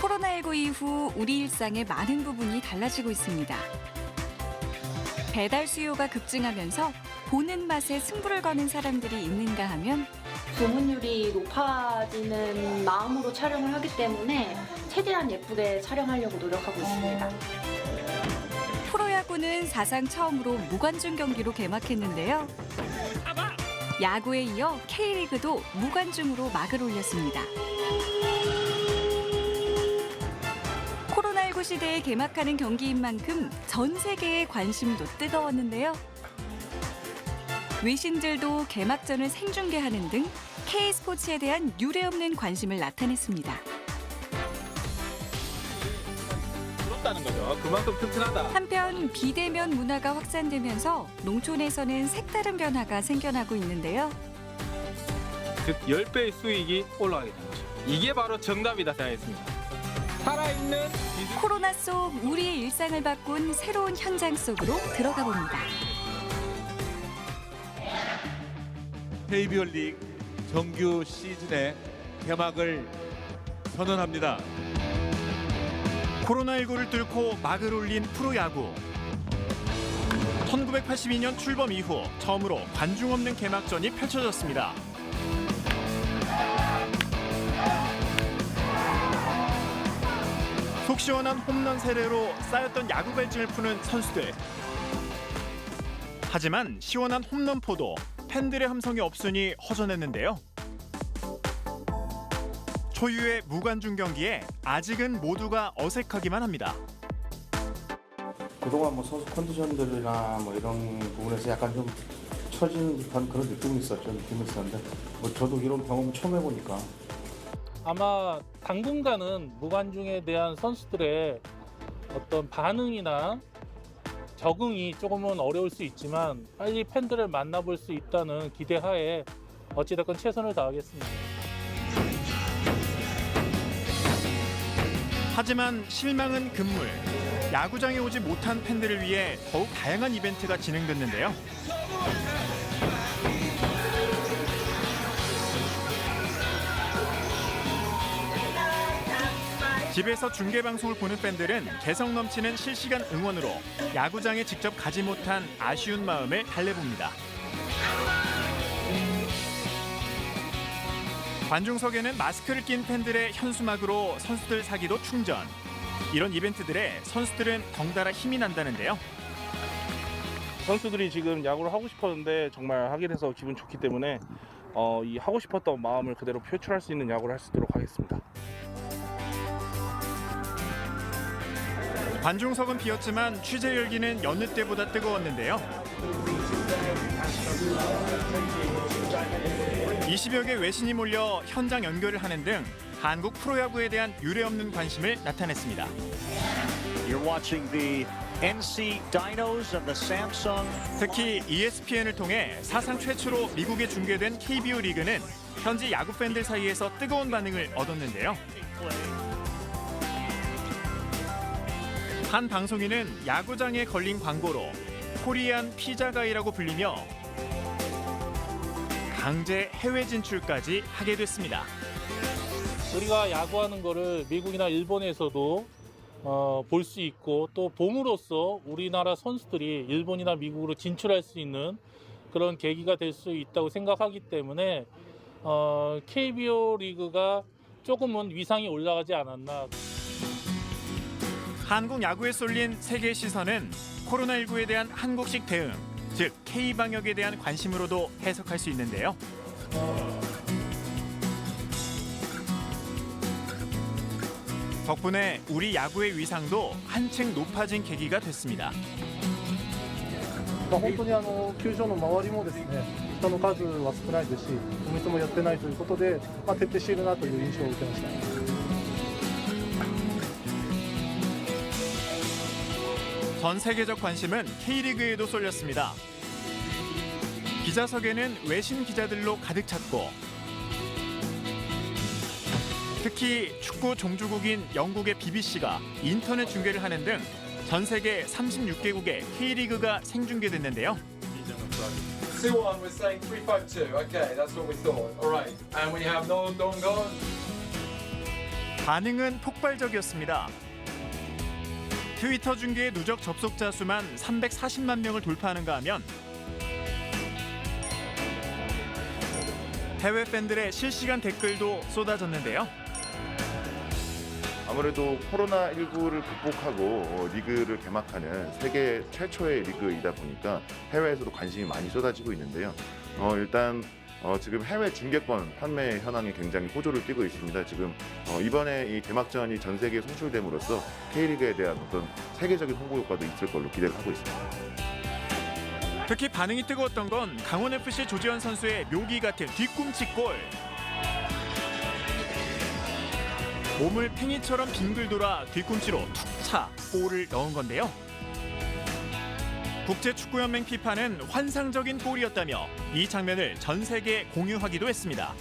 코로나19 이후 우리 일상의 많은 부분이 달라지고 있습니다. 배달 수요가 급증하면서 보는 맛에 승부를 거는 사람들이 있는가 하면 주문율이 높아지는 마음으로 촬영을 하기 때문에 최대한 예쁘게 촬영하려고 노력하고 있습니다. 프로야구는 사상 처음으로 무관중 경기로 개막했는데요. 야구에 이어 K리그도 무관중으로 막을 올렸습니다. 코로나19 시대에 개막하는 경기인 만큼 전 세계의 관심도 뜨거웠는데요. 외신들도 개막전을 생중계하는 등 K스포츠에 대한 유례없는 관심을 나타냈습니다. 부럽다는 거죠. 그만큼 튼튼하다. 한편 비대면 문화가 확산되면서 농촌에서는 색다른 변화가 생겨나고 있는데요. 즉 10배의 수익이 올라가게 된 거죠. 이게 바로 정답이다 생각했습니다. 살아있는 코로나 속 우리의 일상을 바꾼 새로운 현장 속으로 들어가 봅니다. KBO 리그 정규 시즌의 개막을 선언합니다. 코로나19를 뚫고 막을 올린 프로야구. 1982년 출범 이후 처음으로 관중 없는 개막전이 펼쳐졌습니다. 속 시원한 홈런 세례로 쌓였던 야구 갈증을 푸는 선수들. 하지만 시원한 홈런포도 팬들의 함성이 없으니 허전했는데요. 초유의 무관중 경기에 아직은 모두가 어색하기만 합니다. 그동안 뭐 선수 컨디션들이나 뭐 이런 부분에서 약간 좀 처지는 듯한 그런 느낌이 있었는데 뭐 저도 이런 경험을 처음 해보니까 아마 당분간은 무관중에 대한 선수들의 어떤 반응이나 적응이 조금은 어려울 수 있지만 빨리 팬들을 만나볼 수 있다는 기대하에 어찌됐건 최선을 다하겠습니다. 하지만 실망은 금물. 야구장에 오지 못한 팬들을 위해 더욱 다양한 이벤트가 진행됐는데요. 집에서 중계방송을 보는 팬들은 개성 넘치는 실시간 응원으로 야구장에 직접 가지 못한 아쉬운 마음을 달래봅니다. 관중석에는 마스크를 낀 팬들의 현수막으로 선수들 사기도 충전. 이런 이벤트들에 선수들은 덩달아 힘이 난다는데요. 선수들이 지금 야구를 하고 싶었는데 정말 하게 돼서 기분 좋기 때문에 이 하고 싶었던 마음을 그대로 표출할 수 있는 야구를 할 수 있도록 하겠습니다. 관중석은 비었지만 취재 열기는 여느 때보다 뜨거웠는데요. 20여 개 외신이 몰려 현장 연결을 하는 등 한국 프로야구에 대한 유례없는 관심을 나타냈습니다. You're watching the NC Dinos and the Samsung. 특히 ESPN을 통해 사상 최초로 미국에 중계된 KBO 리그는 현지 야구 팬들 사이에서 뜨거운 반응을 얻었는데요. 한 방송인은 야구장에 걸린 광고로 코리안 피자가이라고 불리며 강제 해외 진출까지 하게 됐습니다. 우리가 야구하는 거를 미국이나 일본에서도 볼 수 있고 또 봄으로써 우리나라 선수들이 일본이나 미국으로 진출할 수 있는 그런 계기가 될 수 있다고 생각하기 때문에 KBO 리그가 조금은 위상이 올라가지 않았나. 한국 야구에 쏠린 세계의 시선은 코로나19에 대한 한국식 대응, 즉 K방역에 대한 관심으로도 해석할 수 있는데요. 덕분에 우리 야구의 위상도 한층 높아진 계기가 됐습니다. 本当に球場の周りもですね、人の数は少ないですし、お店もやってないということで、徹底しているなという印象を受けました。 전 세계적 관심은 K리그에도 쏠렸습니다. 기자석에는 외신 기자들로 가득 찼고 특히 축구 종주국인 영국의 BBC가 인터넷 중계를 하는 등 전 세계 36개국의 K리그가 생중계됐는데요. Siwon was saying 3-5-2. Okay, that's what we thought. All right. And we have No Dong Gon. 반응은 폭발적이었습니다. 트위터 중계의 누적 접속자 수만 340만 명을 돌파하는가 하면 해외 팬들의 실시간 댓글도 쏟아졌는데요. 아무래도 코로나19를 극복하고 리그를 개막하는 세계 최초의 리그이다 보니까 해외에서도 관심이 많이 쏟아지고 있는데요. 일단 지금 해외 중계권 판매 현황이 굉장히 호조를 띠고 있습니다. 지금 이번에 이 개막전이 전 세계에 송출됨으로써 K리그에 대한 어떤 세계적인 홍보 효과도 있을 걸로 기대를 하고 있습니다. 특히 반응이 뜨거웠던 건 강원FC 조지현 선수의 묘기 같은 뒤꿈치 골. 몸을 팽이처럼 빙글 돌아 뒤꿈치로 툭 차 골을 넣은 건데요. 국제축구연맹 피파는 환상적인 골이었다며 이 장면을 전 세계에 공유하기도 했습니다.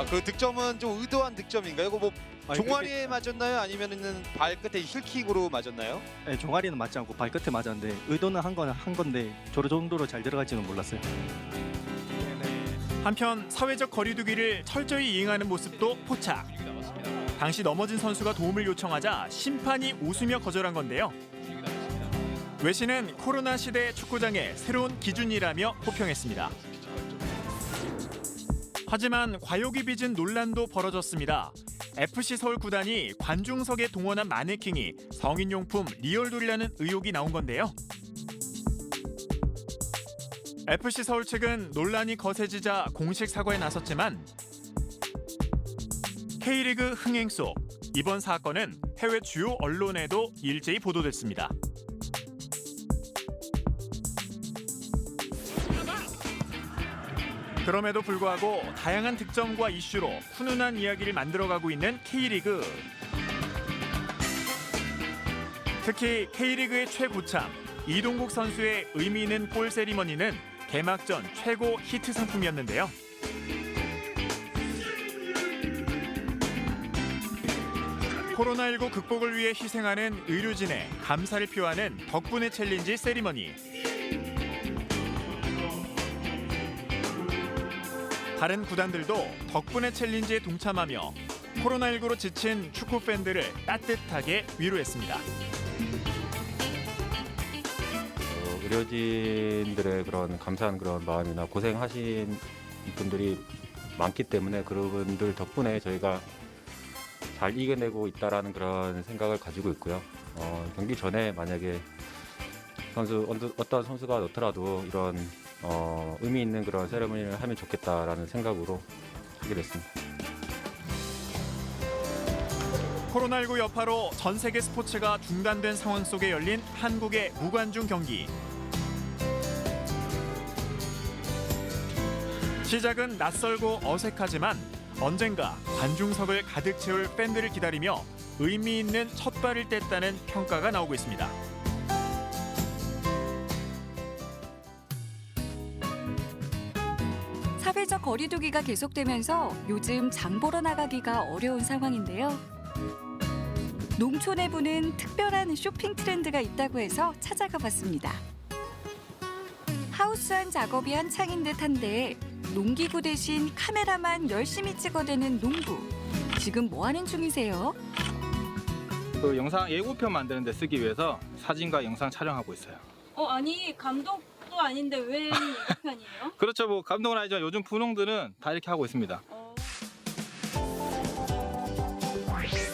그 득점은 좀 의도한 득점인가요? 이거 뭐 종아리에 맞았나요? 아니면은 발끝에 힐킥으로 맞았나요? 네, 종아리는 맞지 않고 발끝에 맞았는데 의도는 한 건데 저 정도로 잘 들어갈지는 몰랐어요. 한편 사회적 거리두기를 철저히 이행하는 모습도 포착. 당시 넘어진 선수가 도움을 요청하자 심판이 웃으며 거절한 건데요. 외신은 코로나 시대 축구장의 새로운 기준이라며 호평했습니다. 하지만 과욕이 빚은 논란도 벌어졌습니다. FC 서울 구단이 관중석에 동원한 마네킹이 성인용품 리얼돌이라는 의혹이 나온 건데요. FC 서울 측은 논란이 거세지자 공식 사과에 나섰지만 K리그 흥행 속 이번 사건은 해외 주요 언론에도 일제히 보도됐습니다. 그럼에도 불구하고 다양한 득점과 이슈로 훈훈한 이야기를 만들어가고 있는 K리그. 특히 K리그의 최고참 이동국 선수의 의미 있는 골 세리머니는 개막전 최고 히트 상품이었는데요. 코로나19 극복을 위해 희생하는 의료진의 감사를 표하는 덕분에 챌린지 세리머니. 다른 구단들도 덕분에 챌린지에 동참하며 코로나19로 지친 축구 팬들을 따뜻하게 위로했습니다. 의료진들의 그런 감사한 그런 마음이나 고생하신 분들이 많기 때문에 그분들 덕분에 저희가 잘 이겨내고 있다라는 그런 생각을 가지고 있고요. 경기 전에 만약에 어떤 선수가 넣더라도 이런 의미 있는 그런 세레머니를 하면 좋겠다라는 생각으로 하게 됐습니다. 코로나19 여파로 전 세계 스포츠가 중단된 상황 속에 열린 한국의 무관중 경기. 시작은 낯설고 어색하지만 언젠가 관중석을 가득 채울 팬들을 기다리며 의미 있는 첫 발을 뗐다는 평가가 나오고 있습니다. 사회적 거리두기가 계속되면서 요즘 장 보러 나가기가 어려운 상황인데요. 농촌에 부는 특별한 쇼핑 트렌드가 있다고 해서 찾아가 봤습니다. 하우스안 작업이 한창인 듯한데 농기구 대신 카메라만 열심히 찍어대는 농부. 지금 뭐 하는 중이세요? 그 영상 예고편 만드는 데 쓰기 위해서 사진과 영상 촬영하고 있어요. 아니 감독도 아닌데 왜 예고편이에요? 그렇죠. 뭐 감독은 아니지만 요즘 분홍들은 다 이렇게 하고 있습니다.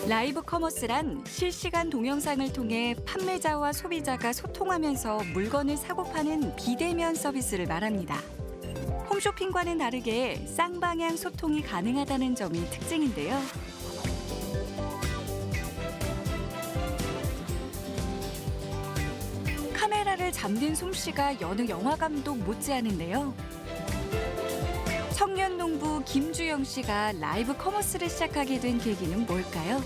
라이브 커머스란 실시간 동영상을 통해 판매자와 소비자가 소통하면서 물건을 사고 파는 비대면 서비스를 말합니다. 홈쇼핑과는 다르게 쌍방향 소통이 가능하다는 점이 특징인데요. 카메라를 잡는 솜씨가 여느 영화 감독 못지않은데요. 청년 농부 김주영 씨가 라이브 커머스를 시작하게 된 계기는 뭘까요?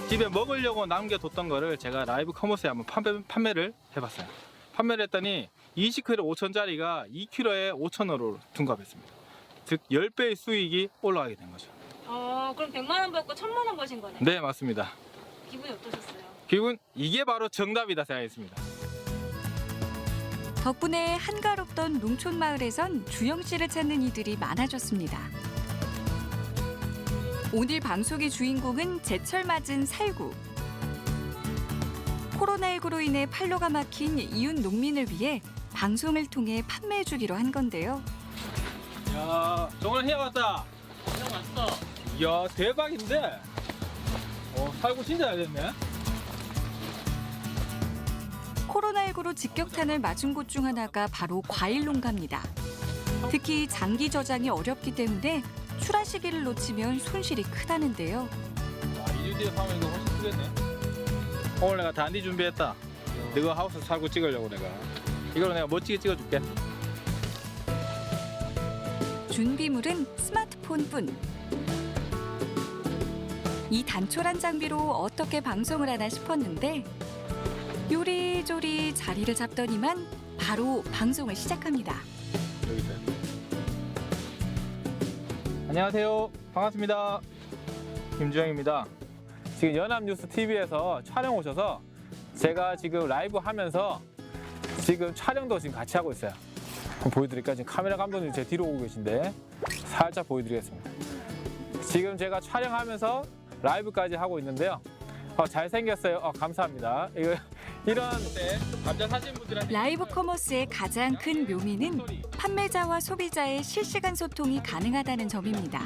집에 먹으려고 남겨뒀던 거를 제가 라이브 커머스에 한번 판매를 해봤어요. 판매를 했더니 20kg 5천짜리가 2kg에 5천원으로 둔갑했습니다. 즉 10배의 수익이 올라가게 된 거죠. 그럼 100만 원 받고 1000만 원 버신 거네요? 네, 맞습니다. 기분이 어떠셨어요? 기분 이게 바로 정답이다 생각했습니다. 덕분에 한가롭던 농촌 마을에선 주영 씨를 찾는 이들이 많아졌습니다. 오늘 방송의 주인공은 제철 맞은 살구. 코로나19로 인해 판로가 막힌 이웃 농민을 위해 방송을 통해 판매해주기로 한 건데요. 야, 정말 해왔다. 왔어. 이야, 대박인데. 살구 진짜 잘 됐네. 코로나19로 직격탄을 맞은 곳 중 하나가 바로 과일 농가입니다. 특히 장기 저장이 어렵기 때문에 출하 시기를 놓치면 손실이 크다는데요. 2주 뒤에 파면 이거 훨씬 크겠네. 오늘 내가 단디 준비했다. 너가 하우스 살구 찍으려고 내가. 이걸로 내가 멋지게 찍어줄게. 준비물은 스마트폰뿐. 이 단촐한 장비로 어떻게 방송을 하나 싶었는데 요리조리 자리를 잡더니만 바로 방송을 시작합니다. 여기 있어요. 안녕하세요. 반갑습니다. 김주영입니다. 지금 연합뉴스 TV에서 촬영 오셔서 제가 지금 라이브 하면서 지금 촬영도 지금 같이 하고 있어요. 한번 보여드릴까요? 지금 카메라 감독님 제 뒤로 오고 계신데 살짝 보여드리겠습니다. 지금 제가 촬영하면서 라이브까지 하고 있는데요. 잘생겼어요. 감사합니다. 이런 감자 사신 분들한테 라이브 커머스의 가장 큰 묘미는 판매자와 소비자의 실시간 소통이 가능하다는 점입니다.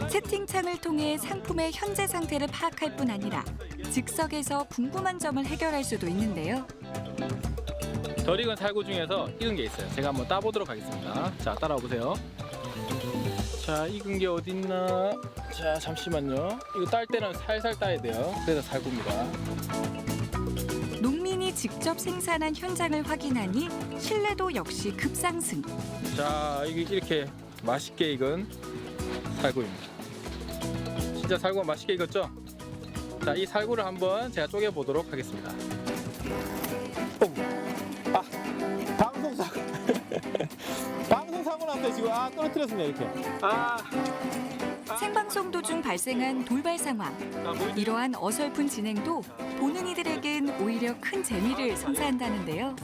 채팅창을 통해 상품의 현재 상태를 파악할 뿐 아니라 즉석에서 궁금한 점을 해결할 수도 있는데요. 덜 익은 살구 중에서 익은 게 있어요. 제가 한번 따보도록 하겠습니다. 자, 따라와 보세요. 자, 익은 게 어딨나? 자, 잠시만요. 이거 딸 때는 살살 따야 돼요. 그래서 살구입니다. 농민이 직접 생산한 현장을 확인하니 신뢰도 역시 급상승. 자, 이게 이렇게 맛있게 익은 살구입니다. 진짜 살구가 맛있게 익었죠? 자, 이 살구를 한번 제가 쪼개보도록 하겠습니다. 방송사고. 방송사고 났어요, 지금. 떨어뜨렸습니다, 이렇게. 생방송 도중 발생한 돌발 상황. 이러한 어설픈 진행도 보는 이들에겐 오히려 큰 재미를 선사한다는데요.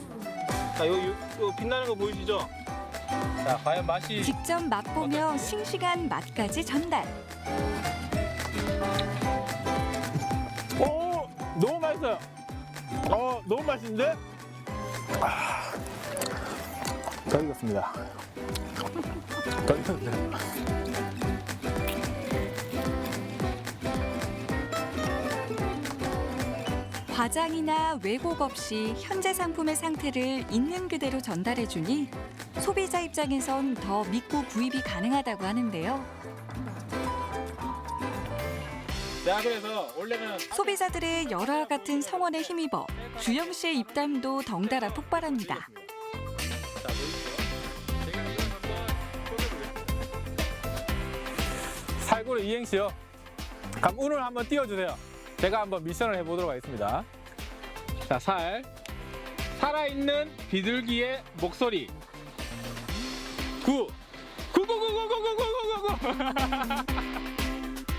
자, 요 빛나는 거 보이시죠? 자, 과연 맛이 직접 맛보며 싱싱한 맛까지 전달. 오, 너무 맛있어요. 너무 맛있는데? 더 익었습니다. 더 익었어요. 과장이나 왜곡 없이 현재 상품의 상태를 있는 그대로 전달해주니 소비자 입장에선 더 믿고 구입이 가능하다고 하는데요. 자, 그래서 원래는 소비자들의 열화 같은 성원에 힘입어 주영 씨의 입담도 덩달아 폭발합니다. 살구를 이행시요. 그럼 운을 한번 띄워주세요. 제가 한번 미션을 해보도록 하겠습니다. 자, 살아있는 비둘기의 목소리.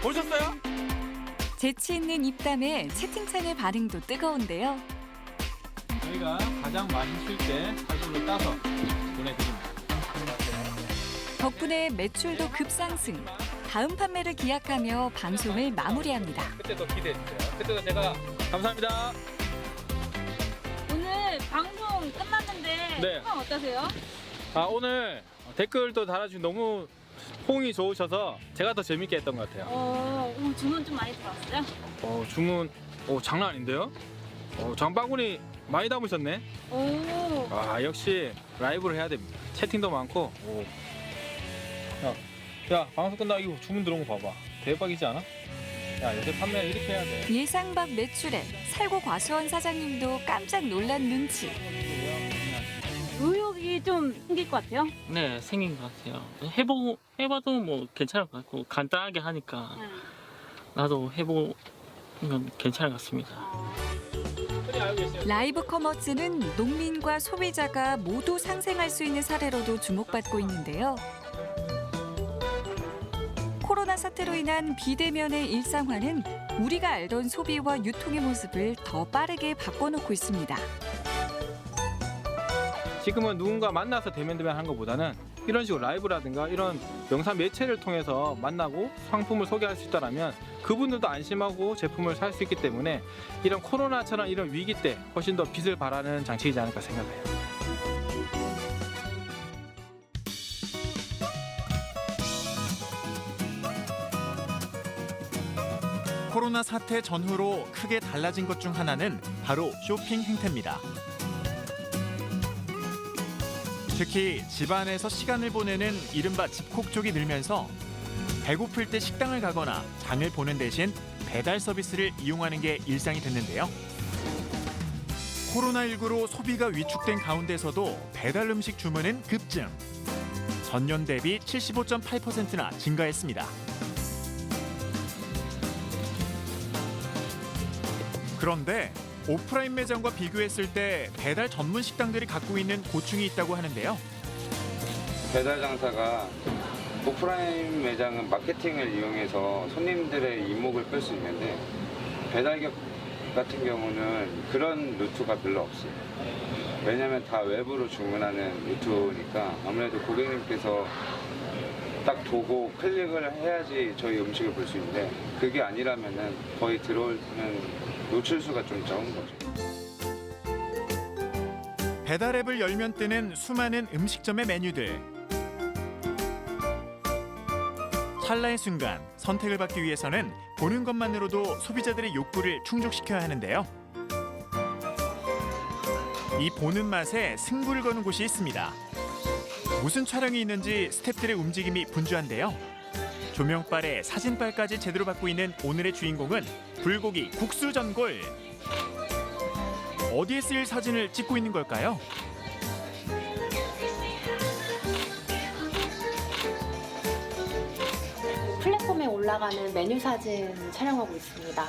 보셨어요? 재치 있는 입담에 채팅창의 반응도 뜨거운데요. 저희가 가장 맛있을 때 살구를 따서 보내드립니다. 덕분에 매출도 급상승. 다음 판매를 기약하며 방송을 마무리합니다. 그때도 기대해주세요. 그때도 제가 감사합니다. 오늘 방송 끝났는데 네. 소감 어떠세요? 오늘 댓글도 달아주신 너무 호응이 좋으셔서 제가 더 재밌게 했던 것 같아요. 오늘 주문 좀 많이 들어왔어요? 주문 장난 아닌데요? 장바구니 많이 담으셨네. 역시 라이브를 해야 됩니다. 채팅도 많고. 야, 방송 끝나고 이거 주문 들어온 거 봐봐. 대박이지 않아? 야, 요새 판매 이렇게 해야 돼. 예상 밖 매출에 살구 과수원 사장님도 깜짝 놀란 눈치. 의욕이 좀 생길 것 같아요? 네, 생긴 것 같아요. 해봐도 뭐 괜찮을 것 같고 간단하게 하니까 나도 해보면 괜찮을 것 같습니다. 라이브 커머스는 농민과 소비자가 모두 상생할 수 있는 사례로도 주목받고 있는데요. 코로나 사태로 인한 비대면의 일상화는 우리가 알던 소비와 유통의 모습을 더 빠르게 바꿔놓고 있습니다. 지금은 누군가 만나서 대면하는 것보다는 이런 식으로 라이브라든가 이런 영상 매체를 통해서 만나고 상품을 소개할 수 있다면 그분들도 안심하고 제품을 살 수 있기 때문에 이런 코로나처럼 이런 위기 때 훨씬 더 빛을 발하는 장치이지 않을까 생각해요. 코로나 사태 전후로 크게 달라진 것 중 하나는 바로 쇼핑 행태입니다. 특히 집안에서 시간을 보내는 이른바 집콕족이 늘면서 배고플 때 식당을 가거나 장을 보는 대신 배달 서비스를 이용하는 게 일상이 됐는데요. 코로나19로 소비가 위축된 가운데서도 배달 음식 주문은 급증. 전년 대비 75.8%나 증가했습니다. 그런데 오프라인 매장과 비교했을 때 배달 전문 식당들이 갖고 있는 고충이 있다고 하는데요. 배달 장사가 오프라인 매장은 마케팅을 이용해서 손님들의 이목을 끌 수 있는데 배달nghiệp 같은 경우는 그런 루트가 별로 없어요. 왜냐하면 다 외부로 주문하는 루트니까 아무래도 고객님께서 딱 보고 클릭을 해야지 저희 음식을 볼 수 있는데 그게 아니라면은 거의 들어오는 노출수가 좀 적은 거죠. 배달 앱을 열면 뜨는 수많은 음식점의 메뉴들. 찰나의 순간 선택을 받기 위해서는 보는 것만으로도 소비자들의 욕구를 충족시켜야 하는데요. 이 보는 맛에 승부를 거는 곳이 있습니다. 무슨 촬영이 있는지 스태프들의 움직임이 분주한데요. 조명빨에 사진빨까지 제대로 받고 있는 오늘의 주인공은 불고기 국수전골. 어디에 쓰일 사진을 찍고 있는 걸까요? 플랫폼에 올라가는 메뉴 사진 촬영하고 있습니다.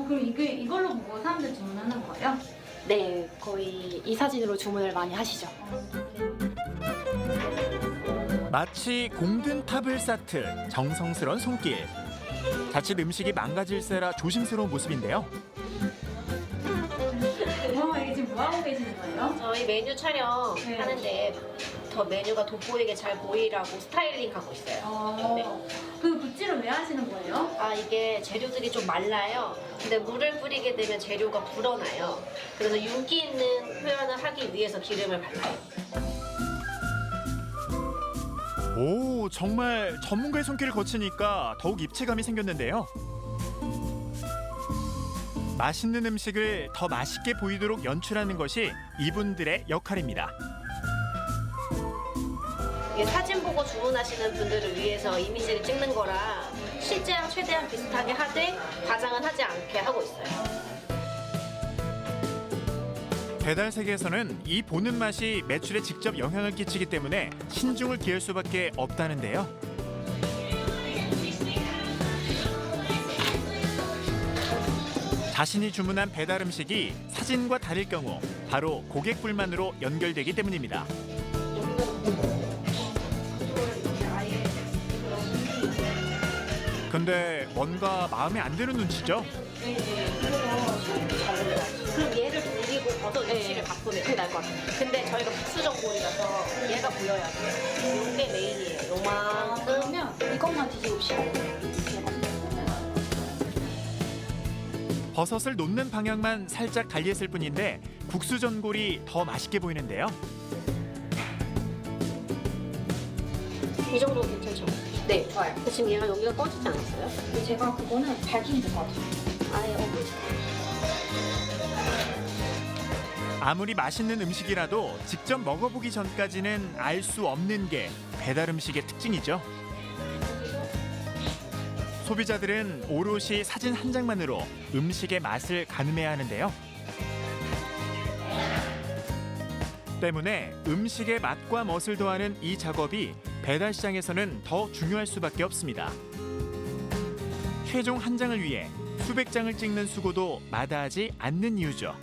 그럼 이걸로 보고 사람들 주문하는 거예요? 네, 거의 이 사진으로 주문을 많이 하시죠. 마치 공든 탑을 쌓듯 정성스러운 손길. 자칫 음식이 망가질세라 조심스러운 모습인데요. 이게 지금 뭐 하고 계시는 거예요? 저희 메뉴 촬영 하는데 더 메뉴가 돋보이게 잘 보이라고 스타일링 하고 있어요. 네. 그 붓질을 왜 하시는 거예요? 이게 재료들이 좀 말라요. 근데 물을 뿌리게 되면 재료가 불어나요. 그래서 윤기 있는 표현을 하기 위해서 기름을 발라요. 오, 정말 전문가의 손길을 거치니까 더욱 입체감이 생겼는데요. 맛있는 음식을 더 맛있게 보이도록 연출하는 것이 이분들의 역할입니다. 이게 사진 보고 주문하시는 분들을 위해서 이미지를 찍는 거라 실제랑 최대한 비슷하게 하되 과장은 하지 않게 하고 있어요. 배달 세계에서는 이 보는 맛이 매출에 직접 영향을 끼치기 때문에 신중을 기할 수밖에 없다는데요. 자신이 주문한 배달 음식이 사진과 다를 경우 바로 고객 불만으로 연결되기 때문입니다. 근데 뭔가 마음에 안 드는 눈치죠? 그럼 얘를 돌리고 버섯 위치를 바꾸면 그게 나을 것 같아요. 근데 저희가 국수전골이라서 얘가 보여야 돼요. 이게 메인이에요. 요만큼. 그러면 이것만 뒤집읍시다. 버섯을 놓는 방향만 살짝 달리했을 뿐인데 국수전골이 더 맛있게 보이는데요. 이 정도 괜찮죠? 네, 좋아요. 지금 얘가 여기가 꺼지지 않았어요? 근데 제가 그거는 밝히면 될 것 같아요. 아예 어그지. 아무리 맛있는 음식이라도 직접 먹어보기 전까지는 알 수 없는 게 배달 음식의 특징이죠. 소비자들은 오롯이 사진 한 장만으로 음식의 맛을 가늠해야 하는데요. 때문에 음식의 맛과 멋을 더하는 이 작업이 배달 시장에서는 더 중요할 수밖에 없습니다. 최종 한 장을 위해 수백 장을 찍는 수고도 마다하지 않는 이유죠.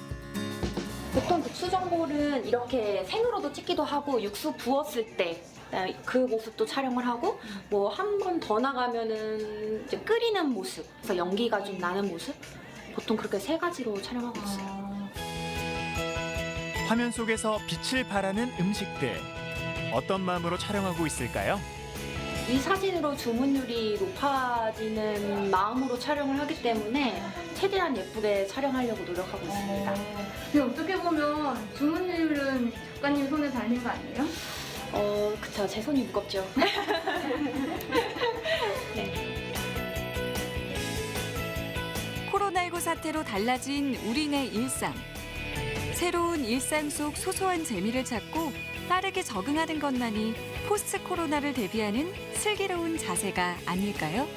보통 국수전골은 이렇게 생으로도 찍기도 하고 육수 부었을 때 그 모습도 촬영을 하고 뭐 한 번 더 나가면은 이제 끓이는 모습, 그래서 연기가 좀 나는 모습 보통 그렇게 세 가지로 촬영하고 있어요. 화면 속에서 빛을 발하는 음식들. 어떤 마음으로 촬영하고 있을까요? 이 사진으로 주문율이 높아지는 마음으로 촬영을 하기 때문에 최대한 예쁘게 촬영하려고 노력하고 있습니다. 근데 어떻게 보면 주문율은 작가님 손에 달린 거 아니에요? 그쵸. 제 손이 무겁죠. 코로나19 사태로 달라진 우리네 일상. 새로운 일상 속 소소한 재미를 찾고 빠르게 적응하는 것만이 포스트 코로나를 대비하는 슬기로운 자세가 아닐까요?